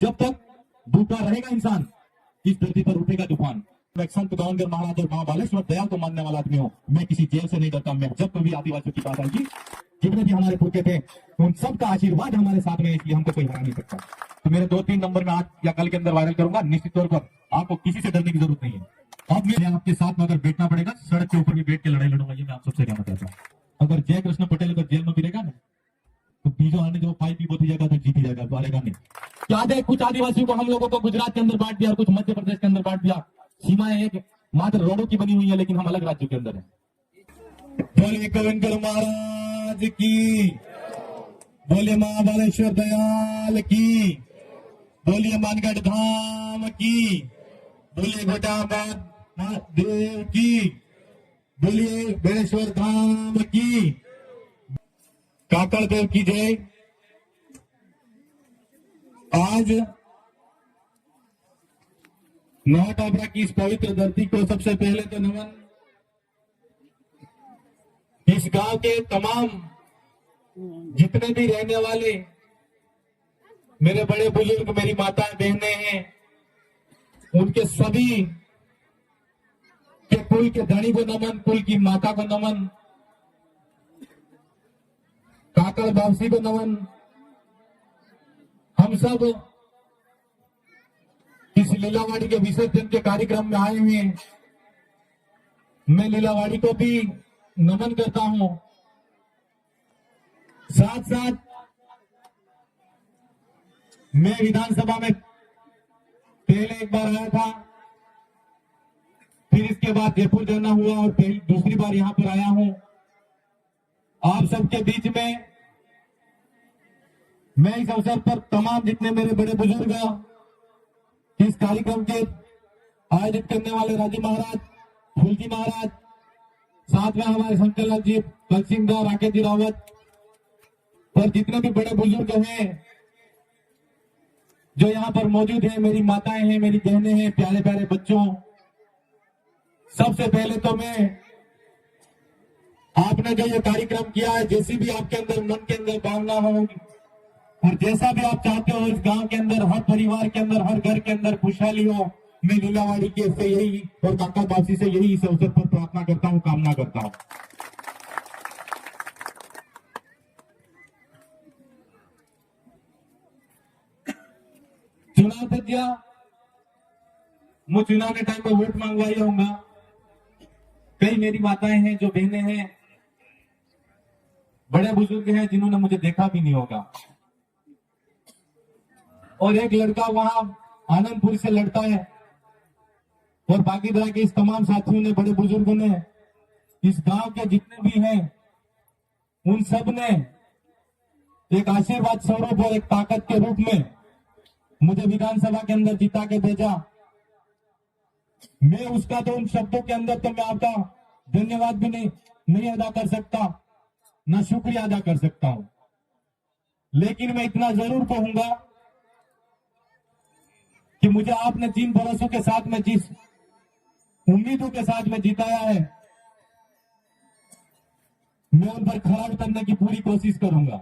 जब तक भूखा रहेगा इंसान, इस धरती पर उठेगा तूफान। मैं संत गोविंदगढ़ महाराज और मां बालेश्वर दयाल को मानने वाला आदमी हूँ। मैं किसी जेल से नहीं डरता। मैं जब कभी आदिवासियों की बात आएगी, जितने भी हमारे पुरखे थे, उन सबका आशीर्वाद हमारे साथ में है, इसलिए हमको कोई हरा नहीं सकता। तो मेरे 2-3 नंबर में आज या कल के अंदर वायरल करूंगा। निश्चित तौर पर आपको किसी से डरने की जरूरत नहीं है। अब मैं आपके साथ में अगर बैठना पड़ेगा, सड़क के ऊपर भी बैठ के लड़ाई लड़ूंगा। ये मैं आप सबसे कहना चाहता हूँ। अगर जय कृष्ण पटेल अगर जेल में भी रहेगा ना, तो बीजो आने जो 5 पी बोती जाएगा तो जीती जाएगा, तो आएगा नहीं। क्या है, कुछ आदिवासियों को हम लोगों को गुजरात के अंदर बांट दिया और कुछ मध्य प्रदेश के अंदर बांट दिया। सीमाएं एक मात्र रोडों की बनी हुई है, लेकिन हम अलग राज्यों के अंदर है। बोले गोविंदगढ़ महाराज की, बोले मां बालेश्वर दयाल की, बोलिए मानगढ़ धाम की, बोलिए गोटाबाद महादेव की, बोलिए बेलेश्वर धाम की, काकड़ देव की जय। आज नौटाबरा की इस पवित्र धरती को सबसे पहले तो नमन। इस गांव के तमाम जितने भी रहने वाले मेरे बड़े बुजुर्ग, मेरी माताएं बहनें हैं, उनके सभी के कुल के धनी को नमन, कुल की माता को नमन, काकड़ बावसी को नमन। हम सब इस लीलावाड़ी के विसर्जन के कार्यक्रम में आए हुए हैं। मैं लीलावाड़ी को भी नमन करता हूं। साथ साथ मैं विधानसभा में पहले एक बार आया था, फिर इसके बाद जयपुर जाना हुआ और फिर दूसरी बार यहां पर आया हूं। आप सबके बीच में मैं इस अवसर पर तमाम जितने मेरे बड़े बुजुर्ग इस कार्यक्रम के आयोजित करने वाले राजू महाराज, फूलजी महाराज, साथ में हमारे शंकरलाल जी, कल सिंह दा, राकेश जी रावत और जितने भी बड़े बुजुर्ग हैं जो यहाँ पर मौजूद हैं, मेरी माताएं हैं, मेरी बहनें हैं, प्यारे प्यारे बच्चों, सबसे पहले तो मैं आपने जो ये कार्यक्रम किया है, जैसी भी आपके अंदर मन के अंदर भावना हो और जैसा भी आप चाहते हो इस गांव के अंदर, हर परिवार के अंदर, हर घर के अंदर खुशहाली हो, मैं लीलावाड़ी के से यही और काका बासी से यही इस अवसर पर प्रार्थना करता हूं, कामना करता हूं। चुनाव थे दिया, मैं चुनाव के टाइम पर वोट मांगवाई होगा। कई मेरी माताएं हैं, जो बहनें हैं, बड़े बुजुर्ग हैं जिन्होंने मुझे देखा भी नहीं होगा। और एक लड़का वहां आनंदपुर से लड़ता है और बाकी तरह के इस तमाम साथियों ने, बड़े बुजुर्गों ने, इस गांव के जितने भी हैं, उन सब ने एक आशीर्वाद स्वरूप और एक ताकत के रूप में मुझे विधानसभा के अंदर जिता के भेजा। मैं उसका तो उन शब्दों के अंदर तो मैं आपका धन्यवाद भी नहीं अदा कर सकता, ना शुक्रिया अदा कर सकता हूं, लेकिन मैं इतना जरूर कहूंगा कि मुझे आपने जिन भरोसों के साथ में, जिस उम्मीदों के साथ में जिताया है, मैं उन पर खरा उतरने की पूरी कोशिश करूंगा।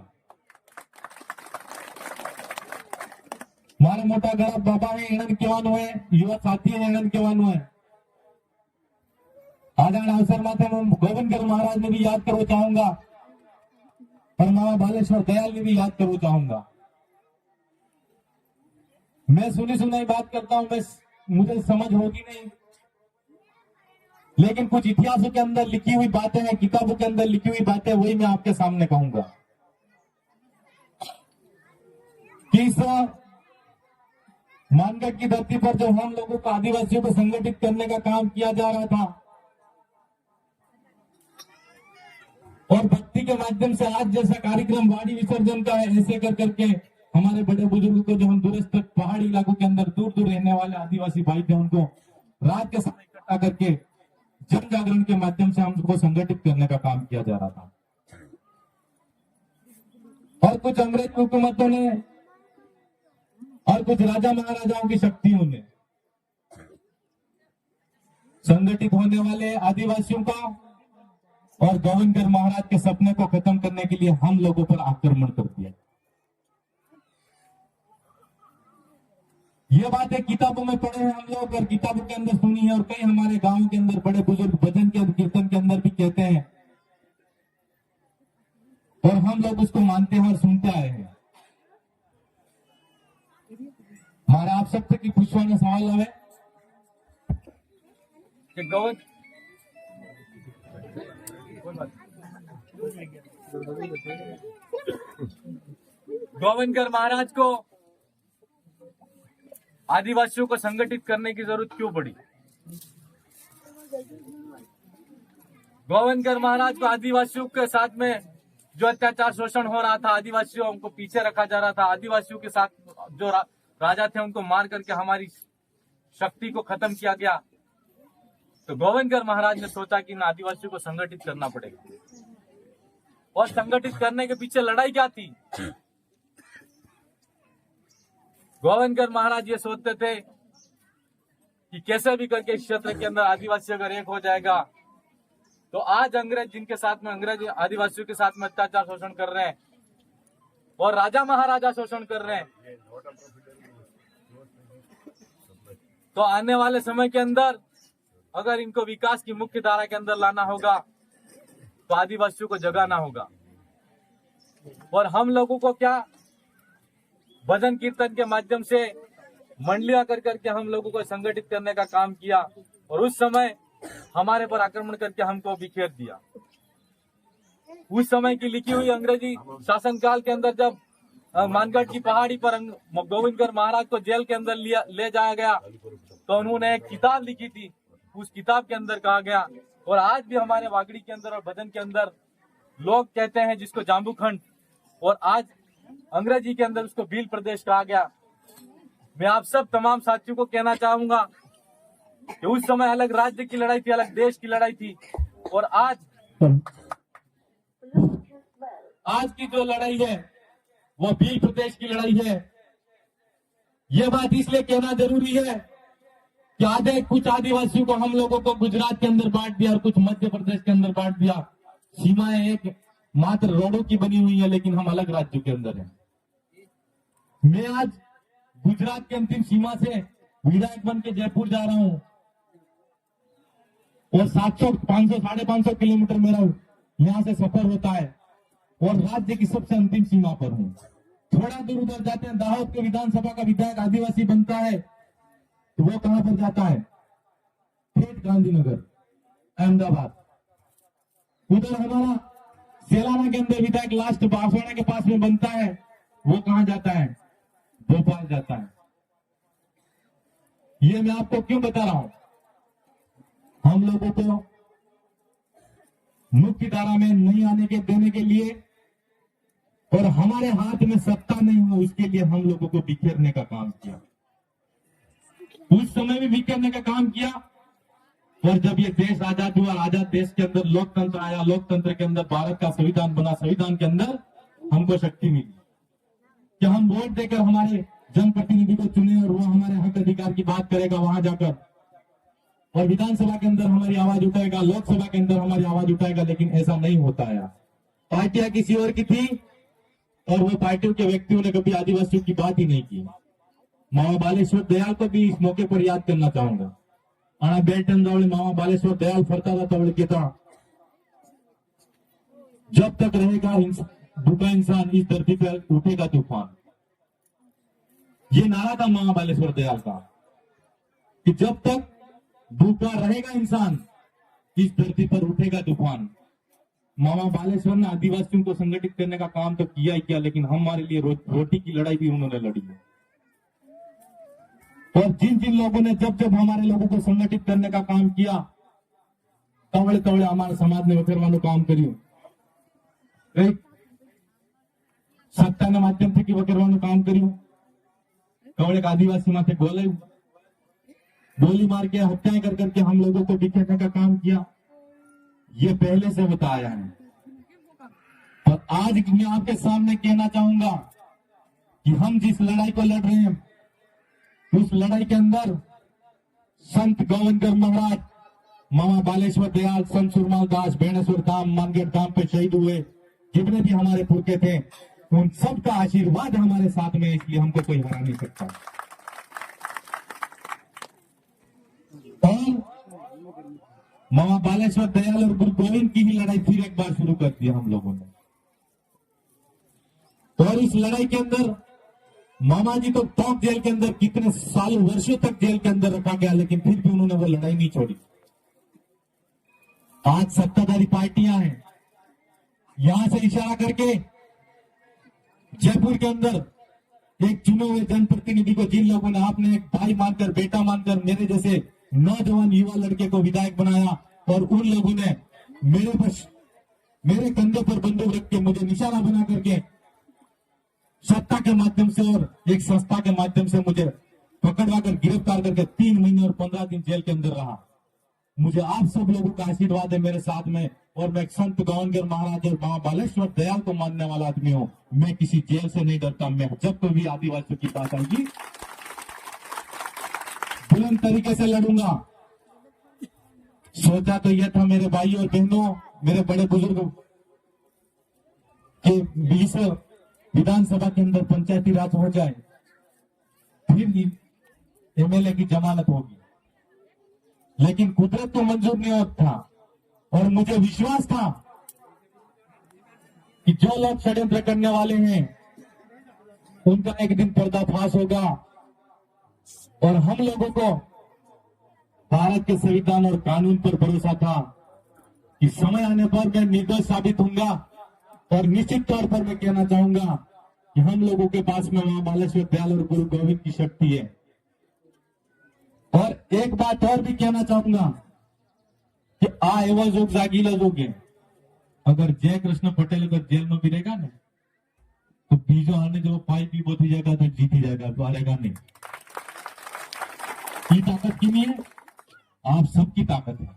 हमारे मोटा गड़ा बाबा है, एणन केवान हुए, युवा साथी है, एणन केवान हुए। आज अवसर माथे में गोविंदगढ़ महाराज ने भी याद करना चाहूंगा और मां बालेश्वर दयाल ने भी याद करना चाहूंगा। मैं सुनी सुनाई बात करता हूं, मुझे समझ होगी नहीं, लेकिन कुछ इतिहासों के अंदर लिखी हुई बातें हैं, किताबों के अंदर लिखी हुई बातें, वही मैं आपके सामने कहूंगा। कि इस मानगढ़ की धरती पर जो हम लोगों को, आदिवासियों को संगठित करने का काम किया जा रहा था और भक्ति के माध्यम से आज जैसा कार्यक्रम वाड़ी विसर्जन का है, ऐसे कर करके हमारे बड़े बुजुर्गों को, जो हम दूरस्थ पहाड़ी इलाकों के अंदर दूर दूर रहने वाले आदिवासी भाई थे, उनको रात के समय इकट्ठा करके जन जागरण के माध्यम से हमको संगठित करने का काम किया जा रहा था। और कुछ अंग्रेज हुकूमतों ने और कुछ राजा महाराजाओं की शक्तियों ने संगठित होने वाले आदिवासियों का और गोविंदगढ़ महाराज के सपने को खत्म करने के लिए हम लोगों पर आक्रमण कर दिया। ये बातें किताबों में पढ़े हैं हम लोग और किताबों के अंदर सुनी है, और कई हमारे गांव के अंदर बड़े बुजुर्ग भजन के कीर्तन के अंदर भी कहते हैं, और हम लोग उसको मानते हैं और सुनते आए हैं। हमारा आप सबसे की पूछवाना सवाल है कि गोविंदकर महाराज को आदिवासियों को संगठित करने की जरूरत क्यों पड़ी? गोविंदकर महाराज को आदिवासियों के साथ में जो अत्याचार शोषण हो रहा था, आदिवासियों को पीछे रखा जा रहा था, आदिवासियों के साथ जो राजा थे उनको मार करके हमारी शक्ति को खत्म किया गया, तो गोविंदकर महाराज ने सोचा कि इन आदिवासियों को संगठित करना पड़ेगा। और संगठित करने के पीछे लड़ाई क्या थी? गोविंदकर महाराज ये सोचते थे कि कैसे भी करके इस क्षेत्र के अंदर आदिवासी अगर एक हो जाएगा तो आज अंग्रेज जिनके साथ में अंग्रेज आदिवासियों के साथ में अत्याचार शोषण कर रहे हैं और राजा महाराजा शोषण कर रहे हैं, तो आने वाले समय के अंदर अगर इनको विकास की मुख्य धारा के अंदर लाना होगा तो आदिवासियों को जगाना होगा। और हम लोगों को क्या भजन कीर्तन के माध्यम से मंडलियां कर करके हम लोगों को संगठित करने का काम किया, और उस समय हमारे पर आक्रमण करके हमको बिखेर दिया। उस समय की लिखी हुई अंग्रेजी शासनकाल के अंदर जब मानगढ़ की पहाड़ी पर गोविंदकर महाराज को जेल के अंदर ले जाया गया तो उन्होंने एक किताब लिखी थी। उस किताब के अंदर कहा गया, और आज भी हमारे वागड़ी के अंदर और भजन के अंदर लोग कहते हैं जिसको जाम्बूखंड, और आज अंग्रेजी के अंदर उसको भील प्रदेश कहा गया। मैं आप सब तमाम साथियों को कहना चाहूंगा कि उस समय अलग राज्य की लड़ाई थी, अलग देश की लड़ाई थी, और आज की जो लड़ाई है वो भील प्रदेश की लड़ाई है। ये बात इसलिए कहना जरूरी है कि आधे कुछ आदिवासियों को हम लोगों को गुजरात के अंदर बांट दिया और कुछ मध्य प्रदेश के अंदर बांट दिया। सीमाएं एक मात्र रोडों की बनी हुई है, लेकिन हम अलग राज्यों के अंदर हैं। मैं आज गुजरात की अंतिम सीमा से विधायक बन के जयपुर जा रहा हूं, और 700, 500, 550 किलोमीटर मेरा यहां से सफर होता है, और राज्य की सबसे अंतिम सीमा पर हूं। थोड़ा दूर उधर जाते हैं, दाहोद के विधानसभा का विधायक आदिवासी बनता है, तो वो कहां पर जाता है? ठेठ गांधीनगर, अहमदाबाद। उधर हमारा सेलाना के अंदर विधायक लास्ट बांसवाड़ा के पास में बनता है, वो कहां जाता है? भोपाल जाता है। ये मैं आपको क्यों बता रहा हूं? हम लोगों को मुख्य धारा में नहीं आने के देने के लिए, और हमारे हाथ में सत्ता नहीं हो उसके लिए हम लोगों को बिखेरने का काम किया। उस समय भी बिखेरने का काम किया, और जब ये देश आजाद हुआ, आजाद देश के अंदर लोकतंत्र आया, लोकतंत्र के अंदर भारत का संविधान बना, संविधान के अंदर हमको शक्ति मिली कि हम वोट देकर हमारे जनप्रतिनिधि को चुने, और वो हमारे हक अधिकार की बात करेगा वहां जाकर, और विधानसभा के अंदर हमारी आवाज उठाएगा, लोकसभा के अंदर हमारी आवाज उठाएगा। लेकिन ऐसा नहीं होता है। पार्टियां किसी और की थी, और वो पार्टियों के व्यक्तियों ने कभी आदिवासियों की बात ही नहीं की। मामा बालेश्वर दयाल को भी इस मौके पर याद करना चाहूंगा। आना बेल्टन रावल मामा बालेश्वर दयाल फरता था तवड़ के था, जब तक रहेगा भूखा इंसान इस धरती पर उठेगा तूफान। ये नारा था मामा बालेश्वर दयाल का कि जब तक भूखा रहेगा इंसान इस धरती पर उठेगा तूफान। मामा बालेश्वर ने आदिवासियों को संगठित करने का काम तो किया ही किया, लेकिन हमारे लिए रोटी की लड़ाई भी उन्होंने लड़ी है। और जिन जिन लोगों ने जब जब हमारे लोगों को संगठित करने का काम किया, तवड़े तवड़े हमारे समाज ने वफेरवानो काम કર્યું। एक सत्ता माध्यम से वफेरवानो काम કર્યું। कवड़े आदिवासी माथे गोली मार के हत्याएं कर करके हम लोगों को बिखेरने का काम किया। ये पहले से होता आया है, और आज मैं आपके सामने कहना चाहूंगा कि हम जिस लड़ाई को लड़ रहे हैं, उस लड़ाई के अंदर संत गोविंदकर महाराज, मामा बालेश्वर दयाल, संत सुरमाल दास, बेणेश्वर धाम, मानगढ़ धाम पे शहीद हुए, जितने भी हमारे पुरखे थे, उन सबका आशीर्वाद हमारे साथ में, इसलिए हमको कोई हरा नहीं सकता। और मामा बालेश्वर दयाल और गुरु गोविंद की ही लड़ाई फिर एक बार शुरू कर दी हम लोगों ने। और इस लड़ाई के अंदर मामा जी को टॉप जेल के अंदर कितने सालों वर्षों तक जेल के अंदर रखा गया, लेकिन फिर भी उन्होंने वो लड़ाई नहीं छोड़ी। आज सत्ताधारी पार्टियां हैं, यहां से इशारा करके जयपुर के अंदर एक चुने हुए जनप्रतिनिधि को, जिन लोगों ने आपने एक भाई मानकर, बेटा मानकर मेरे जैसे नौजवान युवा लड़के को विधायक बनाया, और उन लोगों ने मेरे कंधे पर बंदूक रख के मुझे निशाना बना करके सत्ता के माध्यम से और एक संस्था के माध्यम से मुझे पकड़वा कर गिरफ्तार करके 3 महीने और 15 दिन जेल के अंदर रहा। मुझे आप सब लोगों का आशीर्वाद है मेरे साथ में, और मैं संत गौनगर महाराज और मां बालेश्वर दयाल को मानने वाला आदमी हूं। मैं किसी जेल से नहीं डरता। मैं जब कोई भी आदिवासियों की बात आएगी बुलंद तरीके से लड़ूंगा। सोचा तो यह था मेरे भाई और बहनों, मेरे बड़े बुजुर्ग के 20 विधानसभा के अंदर पंचायती राज हो जाए, फिर एमएलए की जमानत होगी, लेकिन कुदरत को मंजूर नहीं होता था। और मुझे विश्वास था कि जो लोग षड्यंत्र करने वाले हैं उनका एक दिन पर्दाफाश होगा, और हम लोगों को भारत के संविधान और कानून पर भरोसा था कि समय आने पर मैं निर्दोष साबित होऊंगा। और निश्चित तौर पर मैं कहना चाहूंगा कि हम लोगों के पास में मां बालेश्वर दयाल और गुरु गोविंद की शक्ति है। और एक बात और भी कहना चाहूंगा कि आ एवं जोग जागीला जोग है। अगर जय कृष्ण पटेल अगर जेल में भी रहेगा ना, तो बीजो आने जो पाई भी बोती जाएगा तो जीती जाएगा, तो हारेगा नहीं। ये ताकत की नहीं है, आप सबकी ताकत है।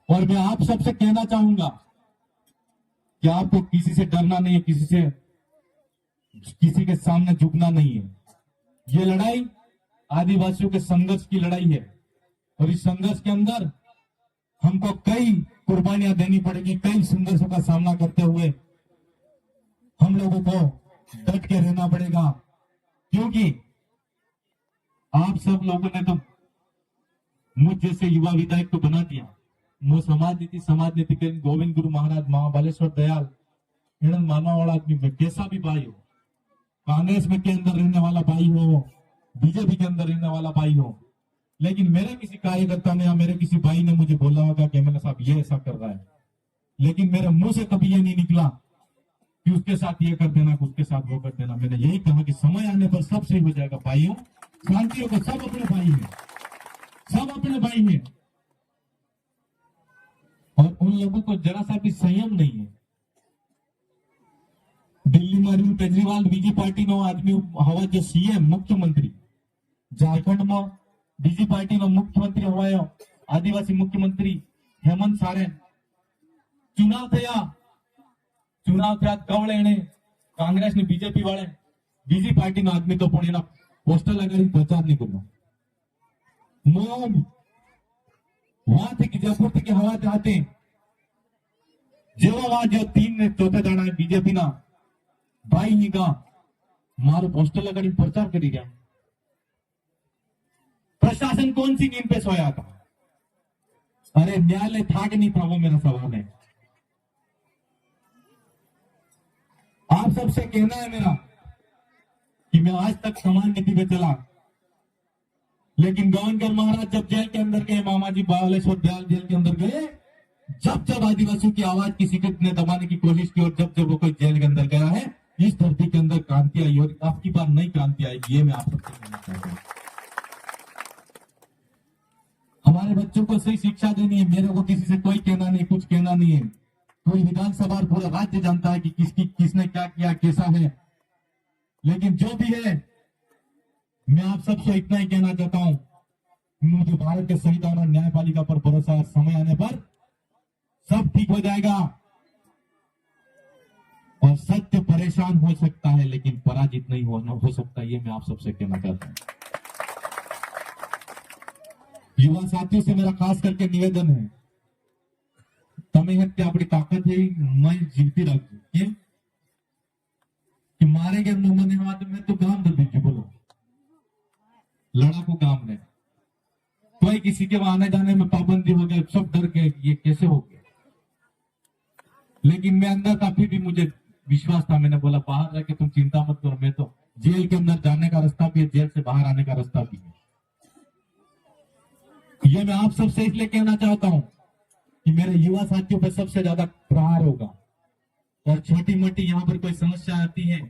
और मैं आप सबसे कहना चाहूंगा कि आपको किसी से डरना नहीं है, किसी के सामने झुकना नहीं है। ये लड़ाई आदिवासियों के संघर्ष की लड़ाई है, और इस संघर्ष के अंदर हमको कई कुर्बानियां देनी पड़ेगी। कई संघर्षों का सामना करते हुए हम लोगों को डट के रहना पड़ेगा, क्योंकि आप सब लोगों ने तो मुझ जैसे युवा विधायक को बना दिया। वो समाज नीति के गोविंद गुरु महाराज मां बालेश्वर दयाल इन्हें मानवा वाला आदमी में कैसा भी भाई हो, कांग्रेस में के अंदर रहने वाला भाई हो, बीजेपी के अंदर रहने वाला भाई हो, लेकिन मेरे किसी कार्यकर्ता ने या मेरे किसी भाई ने मुझे बोला होगा कि एमएलए साहब ये ऐसा कर रहा है, लेकिन मेरे मुंह से कभी ये नहीं निकला कि उसके साथ ये कर देना, उसके साथ वो कर देना। मैंने यही कहा कि समय आने पर सब सही हो जाएगा भाइयों, शांति रखो, सब अपने भाई हैं, सब अपने भाई हैं। और उन लोगों को जरा सा भी संयम नहीं है। दिल्ली में अरविंद केजरीवाल बीजेपी पार्टी नो आदमी हवा जो सीएम मुख्यमंत्री, झारखंड में बीजेपी पार्टी नो मुख्यमंत्री हवायो आदिवासी मुख्यमंत्री हेमंत सोरेन। चुनाव थया कवळे ने कांग्रेस ने बीजेपी वाले बीजेपी पार्टी नो आदमी तो पण एना पोस्टर लगाड़ी प्रचार नहीं करो। वहां थे कि जयपुर थे कि हवा चाहते जेवा वहां जो 3 ने चौथे दाड़ा बीजेपी ना भाई नहीं का मारो पोस्टर लगाड़ी प्रचार करी गया। प्रशासन कौन सी नींद पे सोया था? अरे न्यायालय था कि नहीं था, वो मेरा सवाल है। आप सबसे कहना है मेरा कि मैं आज तक समान नीति पे चला, लेकिन गौनगर महाराज जब जेल के अंदर गए, मामा जी बालेश्वर दयाल जेल के अंदर गए, जब आदिवासियों की आवाज किसी ने दबाने की कोशिश की, और जब वो कोई जेल के अंदर गया है, इस धरती के अंदर क्रांति आई। और आपकी बार नई क्रांति आएगी, ये मैं आप सबसे कहना चाहता हूं। हमारे बच्चों को सही शिक्षा देनी है। मेरे को किसी से कोई कहना नहीं, कुछ कहना नहीं है। कोई विधानसभा पूरा राज्य जानता है कि किसने क्या किया, कैसा है। लेकिन जो भी है, मैं आप सबसे इतना ही कहना चाहता हूं, मुझे भारत के संविधान और न्यायपालिका पर भरोसा है। समय आने पर सब ठीक हो जाएगा, और सत्य परेशान हो सकता है लेकिन पराजित नहीं हो सकता। ये मैं आप सबसे कहना चाहता हूं। युवा साथियों से मेरा खास करके निवेदन है, तमें अपनी ताकत है मैं जीवती रखू। केम कि मारे गए मोहम्मद में तो गांव दल दीजिए, बोलो लड़ाकू गांव ने कोई किसी के वहां आने जाने में पाबंदी हो गया, सब डर गए ये कैसे हो गया। लेकिन मैं अंदर था, फिर भी मुझे विश्वास था। मैंने बोला बाहर रह के तुम चिंता मत करो, मैं तो जेल के अंदर जाने का रास्ता भी है, जेल से बाहर आने का रास्ता भी है। ये मैं आप सबसे इसलिए कहना चाहता हूं कि मेरे युवा साथियों पर सबसे ज्यादा प्रहार होगा, और छोटी मोटी यहाँ पर कोई समस्या आती है,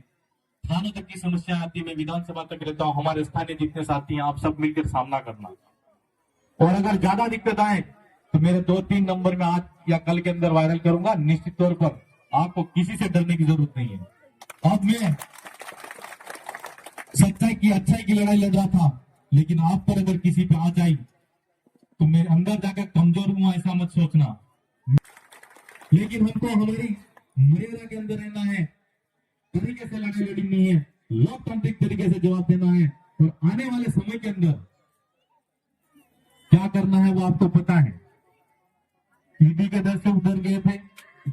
थानों तक की समस्या आती है, मैं विधानसभा तक रहता हूँ, हमारे स्थानीय जितने साथी हैं आप सब मिलकर सामना करना। और अगर ज्यादा दिक्कत आए तो मेरे 2-3 नंबर में आज या कल के अंदर वायरल करूंगा। निश्चित तौर पर आपको किसी से डरने की जरूरत नहीं है। अब मैं सच्चाई की अच्छाई की लड़ाई लड़ रहा था, लेकिन आप पर अगर किसी पे आ जाए तो मैं अंदर जाकर कमजोर हूं ऐसा मत सोचना। लेकिन हमको हमारी मर्यादा के अंदर रहना है, तरीके से लड़ाई लड़नी है, लोकतांत्रिक तरीके से जवाब देना है, और आने वाले समय के अंदर क्या करना है वो आपको पता है। ईडी के डर से उधर गए थे,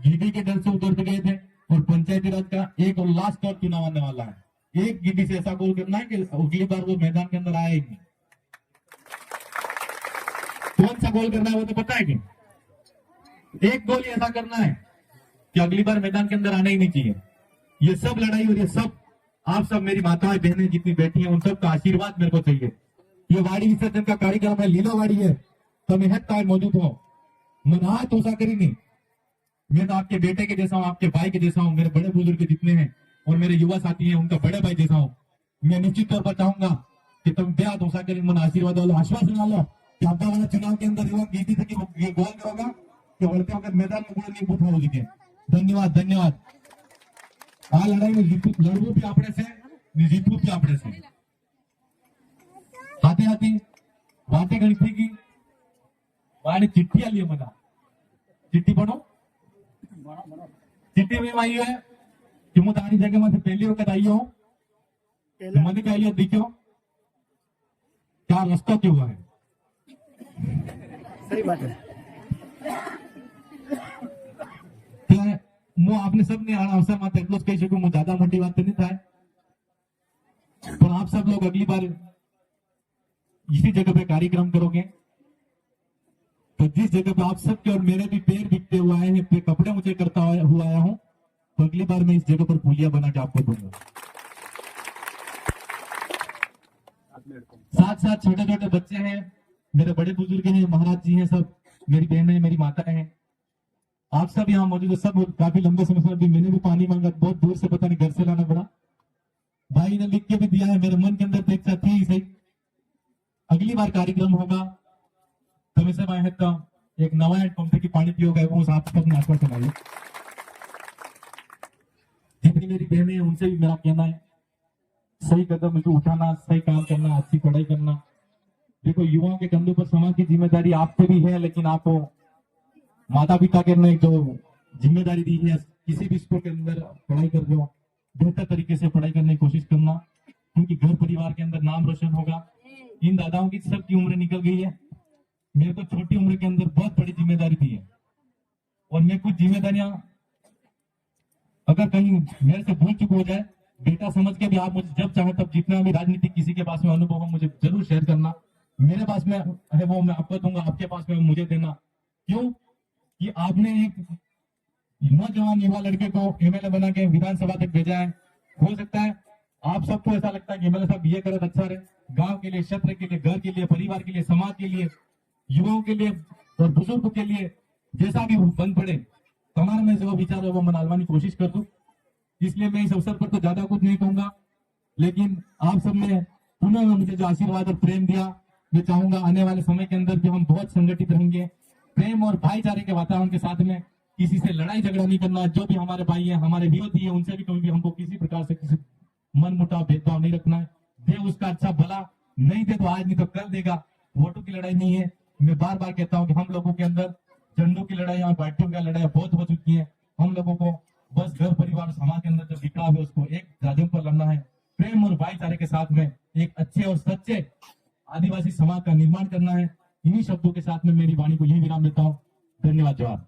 ईडी के डर से उधर गए थे, और पंचायती राज का एक और लास्ट और चुनाव आने वाला है। एक ईडी से ऐसा गोल करना है कि अगली बार वो मैदान के अंदर आए ही नहीं। कौन सा गोल करना है वो तो पता है कि एक गोल ऐसा करना है कि अगली बार मैदान के अंदर आना ही नहीं चाहिए। ये सब लड़ाई और ये सब आप सब मेरी माताएं बहनें जितनी बैठी हैं उन सब का आशीर्वाद मेरे को चाहिए। ये वाड़ी विसर्जन का कार्यक्रम है, लीला वाड़ी है, तो मैं हर मौजूद हो मना तो सा करी नहीं। मैं तो आपके बेटे के जैसा हूँ, आपके भाई के जैसा हूँ, मेरे बड़े बुजुर्ग जितने हैं और मेरे युवा साथी हैं उनका बड़े भाई जैसा हूँ। मैं निश्चित तौर पर चाहूंगा कि तुम ब्याह दोसा करी मन आशीर्वाद वालों आश्वासन वालों कि आपका वाला चुनाव के अंदर युवा जीती थे कि गोल करोगा कि बढ़ते वक्त मैदान में गुण नहीं उठाओ जीते। धन्यवाद धन्यवाद। आ लड़ाई में लड़वू भी आपने से जीतू भी आपने से हाथी हाथी बातें गणी थी की वाणी चिट्ठी आली है मना चिट्ठी पढ़ो चिट्ठी में आई है कि मैं तारी जगह में पहली वक्त आई हूँ मैंने कह लिया दिखो क्या रास्ता क्यों हुआ है। सही बात है। હું આપને सबने આ અવસરમાં એટલું જ કહી શકું, હું ज्यादा મોટી વાત नहीं થાય, पर आप सब लोग अगली बार इसी जगह पे कार्यक्रम करोगे तो जिस जगह पे आप सबके और मेरे भी पैर बिकते हुए आए हैं, कपड़े ऊंचे करता हुआ आया हूं, तो अगली बार मैं इस जगह पर पुलिया बना के आपको दूंगा। साथ साथ छोटे छोटे बच्चे हैं, मेरे बड़े बुजुर्ग हैं, महाराज जी हैं, सब मेरी बहनें मेरी माता हैं, आप सब यहाँ मौजूद है। सब काफी लंबे समय से भी मैंने भी पानी मांगा, बहुत दूर से पता नहीं घर से लाना पड़ा। भाई ने लिख के भी दिया है, मेरे मन के अंदर तो इच्छा थी ही सही। अगली बार कार्यक्रम होगा तो मैं सब एक नवा पंप की पानी पियोगा वो आप सबने आश्वासन आए। जितनी मेरी बहनें हैं उनसे भी मेरा कहना है सही कदम उठाना, सही काम करना, अच्छी पढ़ाई करना। देखो युवाओं के कंधों पर समाज की जिम्मेदारी आप पे भी है, लेकिन आपको माता पिता के ने जो जिम्मेदारी दी है किसी भी स्कूल के अंदर पढ़ाई कर रहे हो बेहतर तरीके से पढ़ाई करने की कोशिश करना, क्योंकि घर परिवार के अंदर नाम रोशन होगा। इन दादाओं की सबकी उम्र निकल गई है, मेरे को छोटी उम्र के अंदर बहुत बड़ी जिम्मेदारी दी है, और मैं कुछ जिम्मेदारियां अगर कहीं मेरे से भूल चुक हो जाए बेटा समझ के भी आप मुझे जब चाहे तब जितना भी राजनीतिक किसी के पास में अनुभव हो मुझे जरूर शेयर करना। मेरे पास में है वो मैं आपको दूंगा, आपके पास में मुझे देना। क्यों कि आपने एक नौजवान युवा लड़के को एमएलए बना के विधानसभा तक भेजा है। हो सकता है आप सबको ऐसा लगता है कि एमएलए साहब ये करे अच्छा रहे, गांव के लिए, क्षेत्र के लिए, घर के लिए, परिवार के लिए, समाज के लिए, युवाओं के लिए और बुजुर्गों के लिए जैसा भी बन पड़े हमारे में जो विचार है वो मनालवाने की कोशिश कर दूं। इसलिए मैं इस अवसर पर तो ज्यादा कुछ नहीं कहूंगा, लेकिन आप सबने पुनः मुझे जो आशीर्वाद और प्रेम दिया, मैं चाहूंगा आने वाले समय के अंदर भी हम बहुत संगठित रहेंगे, प्रेम और भाईचारे के वातावरण के साथ में, किसी से लड़ाई झगड़ा नहीं करना। जो भी हमारे भाई है, हमारे विरोधी है, उनसे भी कभी भी हमको किसी प्रकार से किसी मन मुटाव भेदभाव नहीं रखना है। दे उसका अच्छा भला, नहीं दे तो आज नहीं तो कल देगा। वोटों की लड़ाई नहीं है। मैं बार बार कहता हूँ कि हम लोगों के अंदर झंडों की लड़ाई और पार्टियों की लड़ाई बहुत हो चुकी है। हम लोगों को बस घर परिवार समाज के अंदर जो बिखराव है उसको एक जादम पर लड़ना है, प्रेम और भाईचारे के साथ में एक अच्छे और सच्चे आदिवासी समाज का निर्माण करना है। इन्हीं शब्दों के साथ में मेरी वाणी को यही विराम देता हूँ। धन्यवाद। जवाब।